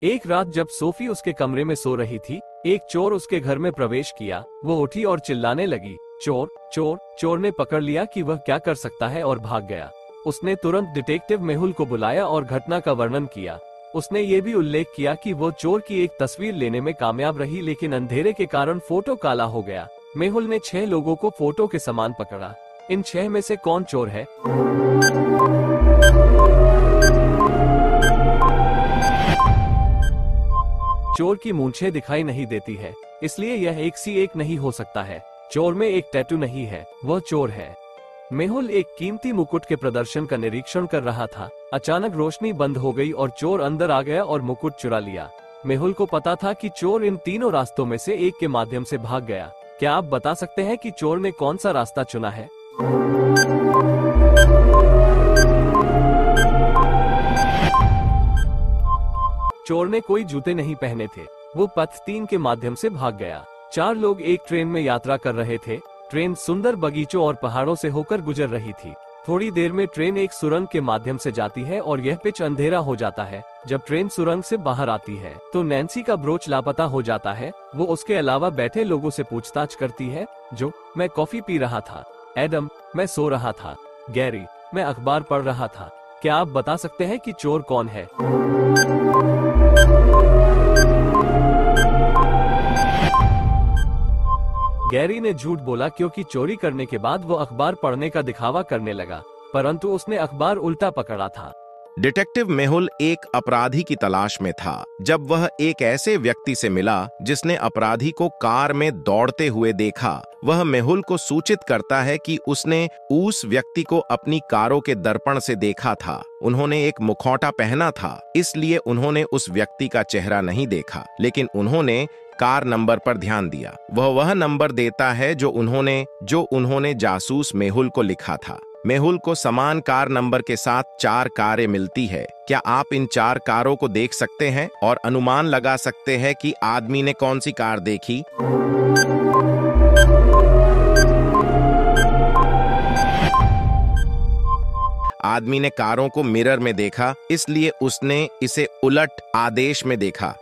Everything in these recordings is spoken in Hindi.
एक रात जब सोफी उसके कमरे में सो रही थी, एक चोर उसके घर में प्रवेश किया। वो उठी और चिल्लाने लगी, चोर चोर। चोर ने पकड़ लिया कि वह क्या कर सकता है और भाग गया। उसने तुरंत डिटेक्टिव मेहुल को बुलाया और घटना का वर्णन किया। उसने ये भी उल्लेख किया कि वो चोर की एक तस्वीर लेने में कामयाब रही, लेकिन अंधेरे के कारण फोटो काला हो गया। मेहुल ने 6 लोगों को फोटो के समान पकड़ा। इन 6 में से कौन चोर है? चोर की मूंछें दिखाई नहीं देती है, इसलिए यह एक सी एक नहीं हो सकता है। चोर में एक टैटू नहीं है, वह चोर है। मेहुल एक कीमती मुकुट के प्रदर्शन का निरीक्षण कर रहा था। अचानक रोशनी बंद हो गई और चोर अंदर आ गया और मुकुट चुरा लिया। मेहुल को पता था कि चोर इन तीनों रास्तों में से एक के माध्यम से भाग गया। क्या आप बता सकते हैं कि चोर ने कौन सा रास्ता चुना है? चोर ने कोई जूते नहीं पहने थे। वो पथ 3 के माध्यम से भाग गया। 4 लोग एक ट्रेन में यात्रा कर रहे थे। ट्रेन सुंदर बगीचों और पहाड़ों से होकर गुजर रही थी। थोड़ी देर में ट्रेन एक सुरंग के माध्यम से जाती है और यह पिच अंधेरा हो जाता है। जब ट्रेन सुरंग से बाहर आती है तो नैन्सी का ब्रोच लापता हो जाता है। वो उसके अलावा बैठे लोगों से पूछताछ करती है। जो, मैं कॉफी पी रहा था। एडम, मैं सो रहा था। गैरी, मैं अखबार पढ़ रहा था। क्या आप बता सकते हैं कि चोर कौन है? गैरी ने झूठ बोला क्योंकि चोरी करने के बाद वो अखबार पढ़ने का दिखावा करने लगा, परंतु उसने अखबार उल्टा पकड़ा था। डिटेक्टिव मेहुल एक अपराधी की तलाश में था जब वह एक ऐसे व्यक्ति से मिला जिसने अपराधी को कार में दौड़ते हुए देखा। वह मेहुल को सूचित करता है कि उसने उस व्यक्ति को अपनी कारों के दर्पण से देखा था। उन्होंने एक मुखौटा पहना था, इसलिए उन्होंने उस व्यक्ति का चेहरा नहीं देखा, लेकिन उन्होंने कार नंबर पर ध्यान दिया। वह नंबर देता है जो उन्होंने जासूस मेहुल को लिखा था। मेहुल को समान कार नंबर के साथ 4 कारें मिलती है। क्या आप इन 4 कारों को देख सकते हैं और अनुमान लगा सकते हैं कि आदमी ने कौन सी कार देखी? आदमी ने कारों को मिरर में देखा, इसलिए उसने इसे उलट आदेश में देखा।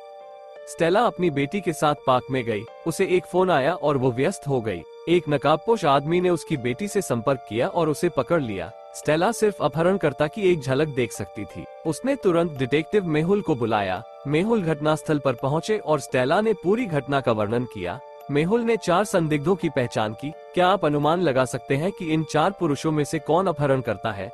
स्टेला अपनी बेटी के साथ पार्क में गई। उसे एक फोन आया और वो व्यस्त हो गई। एक नकाबपोश आदमी ने उसकी बेटी से संपर्क किया और उसे पकड़ लिया। स्टेला सिर्फ अपहरणकर्ता की एक झलक देख सकती थी। उसने तुरंत डिटेक्टिव मेहुल को बुलाया। मेहुल घटनास्थल पर पहुंचे और स्टेला ने पूरी घटना का वर्णन किया। मेहुल ने 4 संदिग्धों की पहचान की। क्या आप अनुमान लगा सकते हैं कि इन 4 पुरुषों में से कौन अपहरण करता है?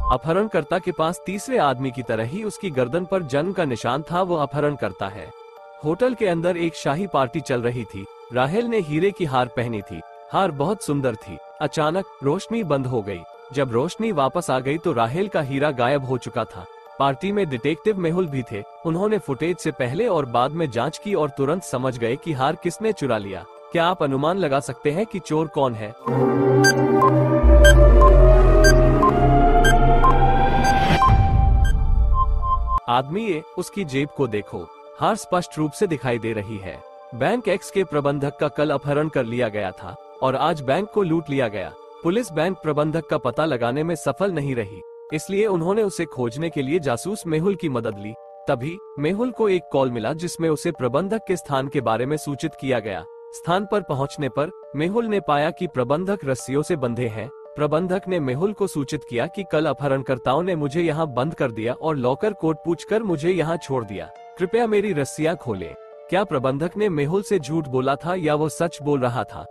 अपहरणकर्ता के पास तीसरे आदमी की तरह ही उसकी गर्दन पर जंग का निशान था। वो अपहरण करता है। होटल के अंदर एक शाही पार्टी चल रही थी। राहेल ने हीरे की हार पहनी थी। हार बहुत सुंदर थी। अचानक रोशनी बंद हो गई। जब रोशनी वापस आ गई तो राहेल का हीरा गायब हो चुका था। पार्टी में डिटेक्टिव मेहुल भी थे। उन्होंने फुटेज से पहले और बाद में जांच की और तुरंत समझ गए कि हार किसने चुरा लिया। क्या आप अनुमान लगा सकते हैं कि चोर कौन है? आदमी ए, उसकी जेब को देखो। हार स्पष्ट रूप से दिखाई दे रही है। बैंक एक्स के प्रबंधक का कल अपहरण कर लिया गया था और आज बैंक को लूट लिया गया। पुलिस बैंक प्रबंधक का पता लगाने में सफल नहीं रही, इसलिए उन्होंने उसे खोजने के लिए जासूस मेहुल की मदद ली। तभी मेहुल को एक कॉल मिला जिसमें उसे प्रबंधक के स्थान के बारे में सूचित किया गया। स्थान पर पहुंचने पर मेहुल ने पाया कि प्रबंधक रस्सियों से बंधे हैं। प्रबंधक ने मेहुल को सूचित किया कि कल अपहरणकर्ताओं ने मुझे यहाँ बंद कर दिया और लॉकर कोड पूछकर मुझे यहाँ छोड़ दिया। कृपया मेरी रस्सियाँ खोलें। क्या प्रबंधक ने मेहुल से झूठ बोला था या वो सच बोल रहा था?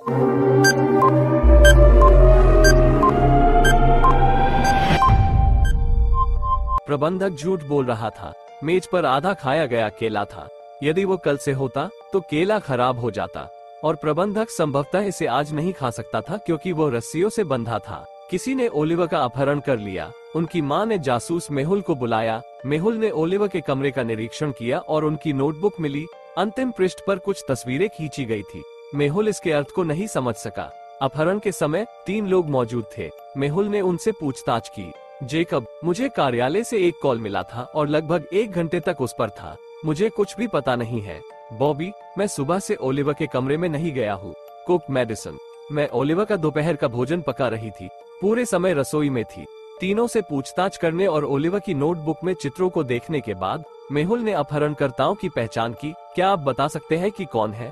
प्रबंधक झूठ बोल रहा था। मेज पर आधा खाया गया केला था। यदि वो कल से होता तो केला खराब हो जाता और प्रबंधक संभवतः इसे आज नहीं खा सकता था क्योंकि वो रस्सियों से बंधा था। किसी ने ओलिवर का अपहरण कर लिया। उनकी मां ने जासूस मेहुल को बुलाया। मेहुल ने ओलिवर के कमरे का निरीक्षण किया और उनकी नोटबुक मिली। अंतिम पृष्ठ पर कुछ तस्वीरें खींची गई थी। मेहुल इसके अर्थ को नहीं समझ सका। अपहरण के समय 3 लोग मौजूद थे। मेहुल ने उनसे पूछताछ की। जेकब, मुझे कार्यालय से एक कॉल मिला था और लगभग 1 घंटे तक उस पर था। मुझे कुछ भी पता नहीं है। बॉबी, मैं सुबह से ओलिवर के कमरे में नहीं गया हूँ। कुक, मेडिसन, मैं ओलिवर का दोपहर का भोजन पका रही थी। पूरे समय रसोई में थी। तीनों से पूछताछ करने और ओलिवर की नोटबुक में चित्रों को देखने के बाद मेहुल ने अपहरणकर्ताओं की पहचान की। क्या आप बता सकते हैं कि कौन है?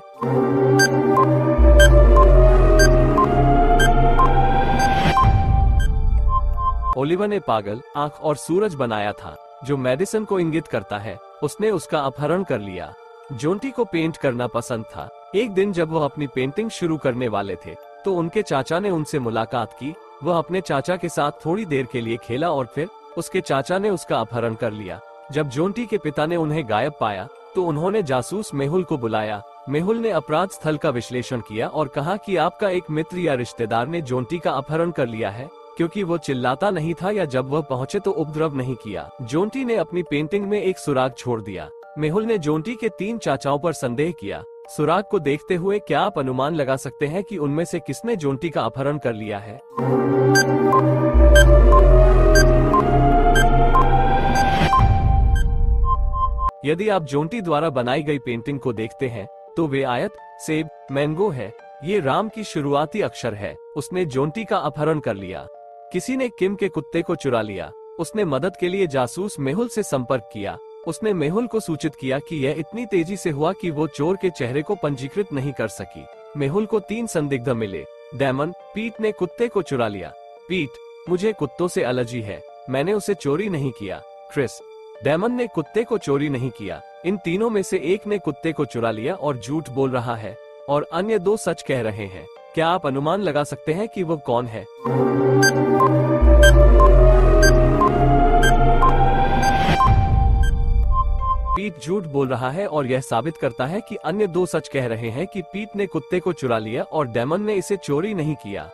ओलिवर ने पागल आंख और सूरज बनाया था जो मेडिसन को इंगित करता है। उसने उसका अपहरण कर लिया। जोंटी को पेंट करना पसंद था। एक दिन जब वह अपनी पेंटिंग शुरू करने वाले थे तो उनके चाचा ने उनसे मुलाकात की। वह अपने चाचा के साथ थोड़ी देर के लिए खेला और फिर उसके चाचा ने उसका अपहरण कर लिया। जब जोंटी के पिता ने उन्हें गायब पाया तो उन्होंने जासूस मेहुल को बुलाया। मेहुल ने अपराध स्थल का विश्लेषण किया और कहा कि आपका एक मित्र या रिश्तेदार ने जोंटी का अपहरण कर लिया है, क्योंकि वो चिल्लाता नहीं था या जब वह पहुंचे तो उपद्रव नहीं किया। जोंटी ने अपनी पेंटिंग में एक सुराग छोड़ दिया। मेहुल ने जोंटी के 3 चाचाओं पर संदेह किया। सुराग को देखते हुए क्या आप अनुमान लगा सकते हैं कि उनमें से किसने जोंटी का अपहरण कर लिया है? यदि आप जोंटी द्वारा बनाई गई पेंटिंग को देखते हैं तो वे आयत, सेब, मैंगो है। ये राम की शुरुआती अक्षर है। उसने जोंटी का अपहरण कर लिया। किसी ने किम के कुत्ते को चुरा लिया। उसने मदद के लिए जासूस मेहुल से संपर्क किया। उसने मेहुल को सूचित किया कि यह इतनी तेजी से हुआ कि वो चोर के चेहरे को पंजीकृत नहीं कर सकी। मेहुल को 3 संदिग्ध मिले। डेमन, पीट ने कुत्ते को चुरा लिया। पीट, मुझे कुत्तों से एलर्जी है, मैंने उसे चोरी नहीं किया। क्रिस, डेमन ने कुत्ते को चोरी नहीं किया। इन तीनों में से एक ने कुत्ते को चुरा लिया और झूठ बोल रहा है और अन्य 2 सच कह रहे हैं। क्या आप अनुमान लगा सकते हैं कि वो कौन है? पीट झूठ बोल रहा है और यह साबित करता है कि अन्य 2 सच कह रहे हैं कि पीट ने कुत्ते को चुरा लिया और डेमन ने इसे चोरी नहीं किया।